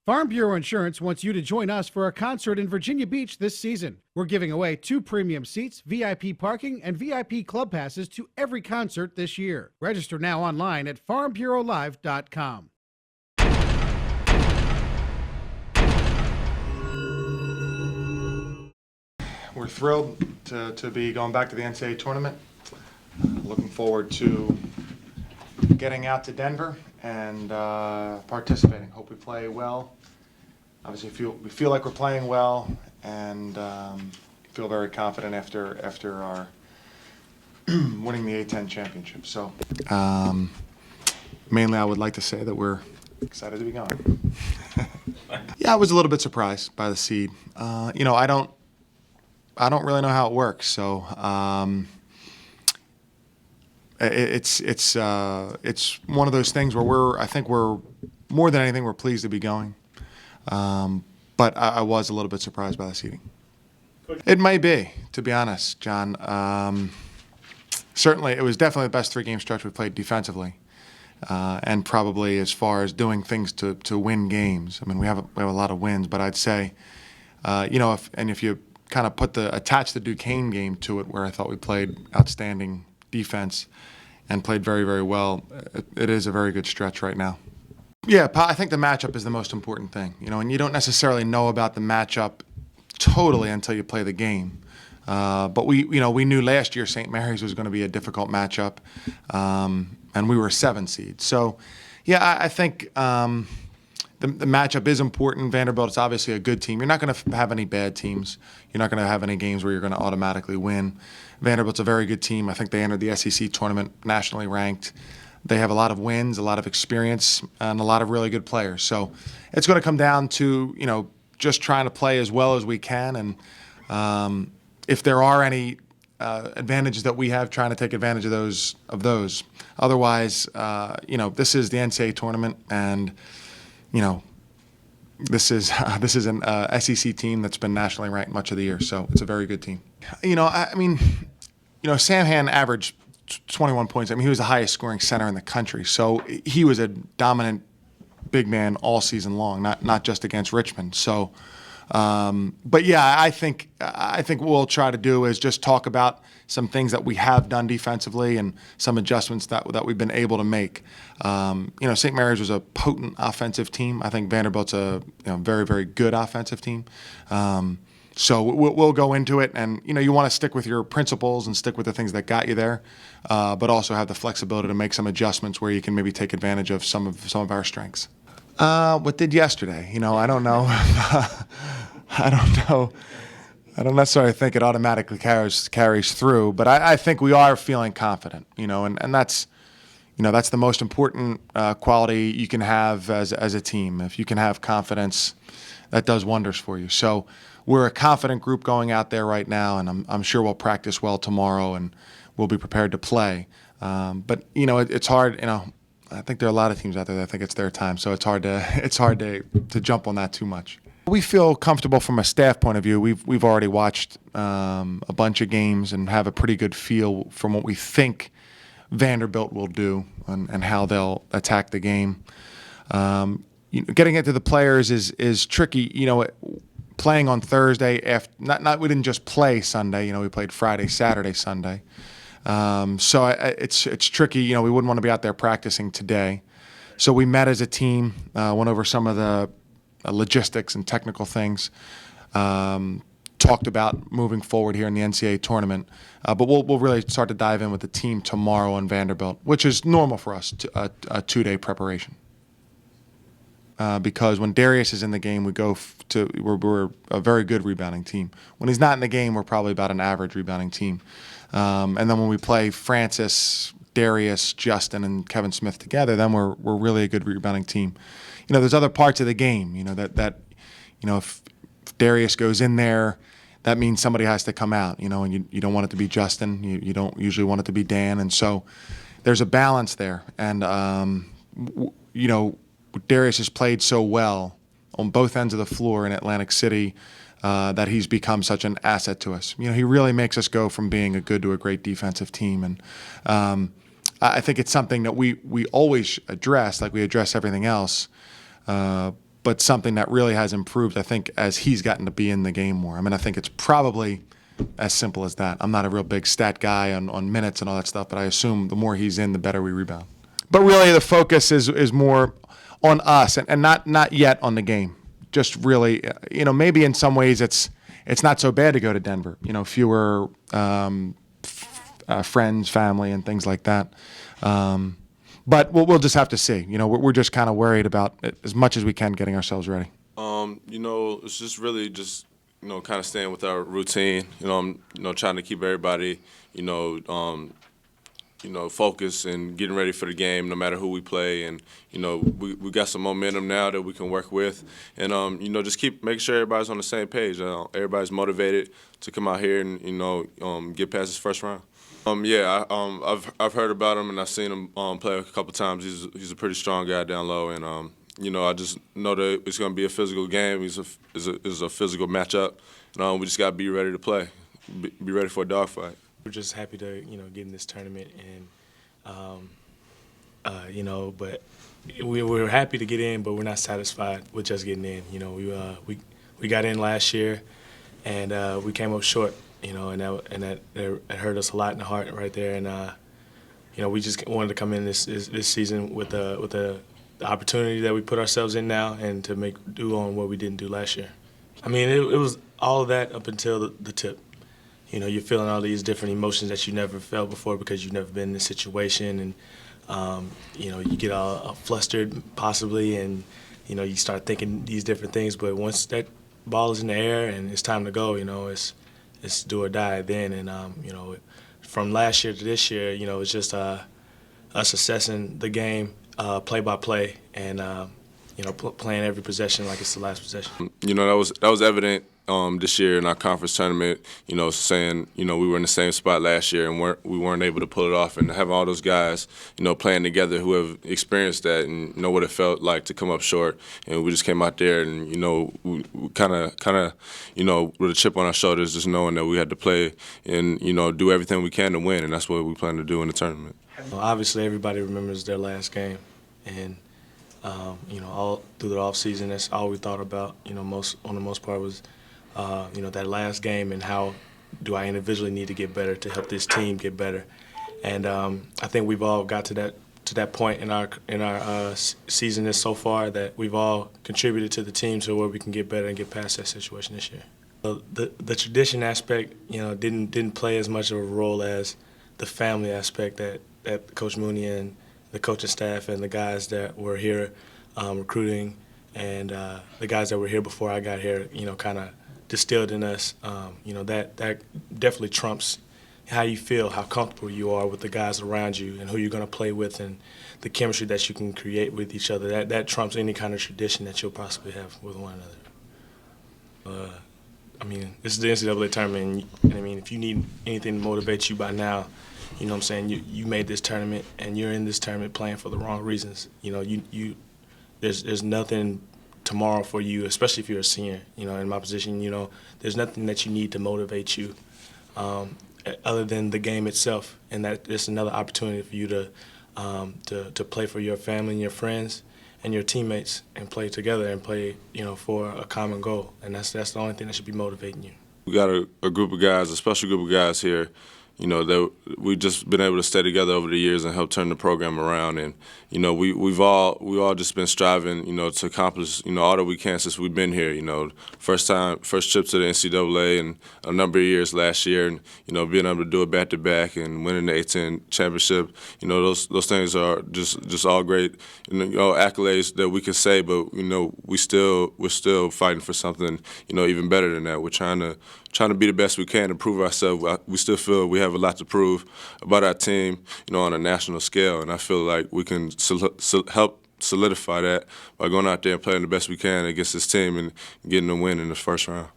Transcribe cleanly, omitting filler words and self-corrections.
Farm Bureau Insurance wants you to join us for a concert in Virginia Beach this season. We're giving away 2 premium seats, VIP parking, and VIP club passes to every concert this year. Register now online at farmbureaulive.com. We're thrilled to be going back to the NCAA Tournament. Looking forward to getting out to Denver and participating. Hope we play well. Obviously, we feel like we're playing well, and feel very confident after our winning the A-10 championship. So, mainly, I would like to say that we're excited to be going. Yeah, I was a little bit surprised by the seed. I don't really know how it works. So, it's one of those things where I think we're more than anything, we're pleased to be going. But I was a little bit surprised by the seeding. It may be, to be honest, John. Certainly, it was definitely the best 3-game stretch we played defensively, and probably as far as doing things to win games. I mean, we have a lot of wins, but I'd say, if you kind of attach the Duquesne game to it, where I thought we played outstanding defense and played very, very well, it is a very good stretch right now. Yeah, I think the matchup is the most important thing, and you don't necessarily know about the matchup totally until you play the game. But we knew last year St. Mary's was going to be a difficult matchup, and we were a 7 seed. So, yeah, I think the matchup is important. Vanderbilt is obviously a good team. You're not going to have any bad teams. You're not going to have any games where you're going to automatically win. Vanderbilt's a very good team. I think they entered the SEC tournament nationally ranked. They have a lot of wins, a lot of experience, and a lot of really good players. So it's going to come down to, just trying to play as well as we can. And if there are any advantages that we have, trying to take advantage of those. Otherwise, this is the NCAA tournament, and, this is an SEC team that's been nationally ranked much of the year. So it's a very good team. Samhan averaged 21 points. I mean, he was the highest scoring center in the country. So he was a dominant big man all season long, not just against Richmond. So, but yeah, I think what we'll try to do is just talk about some things that we have done defensively and some adjustments that we've been able to make. St. Mary's was a potent offensive team. I think Vanderbilt's a very, very good offensive team. So we'll go into it, and you want to stick with your principles and stick with the things that got you there, but also have the flexibility to make some adjustments where you can maybe take advantage of some of our strengths. What did yesterday? I don't know. I don't necessarily think it automatically carries through, but I think we are feeling confident. And that's the most important quality you can have as a team. If you can have confidence, that does wonders for you. So we're a confident group going out there right now, and I'm sure we'll practice well tomorrow, and we'll be prepared to play. But it's hard. I think there are a lot of teams out there that think it's their time, so it's hard to jump on that too much. We feel comfortable from a staff point of view. We've already watched a bunch of games and have a pretty good feel from what we think Vanderbilt will do and how they'll attack the game. Getting into the players is tricky. Playing on Thursday we didn't just play Sunday. We played Friday, Saturday, Sunday. So it's tricky. We wouldn't want to be out there practicing today. So we met as a team, went over some of the logistics and technical things, talked about moving forward here in the NCAA tournament. But we'll really start to dive in with the team tomorrow in Vanderbilt, which is normal for us, a 2-day preparation. Because when Darius is in the game, we're a very good rebounding team. When he's not in the game, we're probably about an average rebounding team. And then when we play Francis, Darius, Justin, and Kevin Smith together, then we're really a good rebounding team. There's other parts of the game. If Darius goes in there, that means somebody has to come out. And you don't want it to be Justin. You don't usually want it to be Dan. And so there's a balance there. And Darius has played so well on both ends of the floor in Atlantic City that he's become such an asset to us. He really makes us go from being a good to a great defensive team. And I think it's something that we always address, like we address everything else. But but something that really has improved, I think, as he's gotten to be in the game more. I mean, I think it's probably as simple as that. I'm not a real big stat guy on minutes and all that stuff, but I assume the more he's in, the better we rebound. But really, the focus is more on us and not yet on the game. Just really, maybe in some ways it's not so bad to go to Denver. Fewer friends, family, and things like that. But we'll just have to see. We're just kind of worried about as much as we can getting ourselves ready. It's just really just kind of staying with our routine. I'm trying to keep everybody focused and getting ready for the game, no matter who we play. And we got some momentum now that we can work with, and just keep making sure everybody's on the same page. Everybody's motivated to come out here and get past this first round. I've heard about him and I've seen him play a couple times. He's a pretty strong guy down low, and I just know that it's going to be a physical game. It's a physical matchup, and we just got to be ready to play, be ready for a dogfight. We're just happy to get in this tournament, and but we're happy to get in, but we're not satisfied with just getting in. We got in last year, and we came up short. And that hurt us a lot in the heart right there. And we just wanted to come in this season with the opportunity that we put ourselves in now, and to make do on what we didn't do last year. I mean, it was all of that up until the tip. You're feeling all these different emotions that you never felt before because you've never been in this situation, and you get all flustered possibly, and you start thinking these different things. But once that ball is in the air and it's time to go, it's do or die then. And from last year to this year, it's just us assessing the game play by play, and playing every possession like it's the last possession. That was evident this year in our conference tournament. Saying we were in the same spot last year and we weren't able to pull it off, and having all those guys playing together who have experienced that and know what it felt like to come up short, and we just came out there and we kind of with a chip on our shoulders, just knowing that we had to play and do everything we can to win, and that's what we plan to do in the tournament. Obviously, everybody remembers their last game, and all through the off season, that's all we thought about. On the most part was that last game, and how do I individually need to get better to help this team get better. And I think we've all got to that point in our season so far, that we've all contributed to the team to where we can get better and get past that situation this year. The tradition aspect, didn't play as much of a role as the family aspect that Coach Mooney and the coaching staff and the guys that were here recruiting, and the guys that were here before I got here, kind of distilled in us. That definitely trumps how you feel, how comfortable you are with the guys around you, and who you're going to play with, and the chemistry that you can create with each other. That trumps any kind of tradition that you'll possibly have with one another. This is the NCAA tournament, and if you need anything to motivate you by now, you made this tournament, and you're in this tournament playing for the wrong reasons. There's nothing tomorrow for you, especially if you're a senior. In my position, there's nothing that you need to motivate you other than the game itself, and that it's another opportunity for you to play for your family and your friends and your teammates, and play together and play for a common goal, and that's the only thing that should be motivating you. We got a group of guys, a special group of guys here, that we've just been able to stay together over the years and help turn the program around. And we've all just been striving to accomplish all that we can since we've been here. First trip to the NCAA in a number of years last year, and being able to do it back to back and winning the A-10 championship. Those things are just all great accolades that we can say, but we're still fighting for something even better than that. We're trying to be the best we can and prove ourselves. We still feel we have a lot to prove about our team, on a national scale, and I feel like we can help solidify that by going out there and playing the best we can against this team and getting a win in the first round.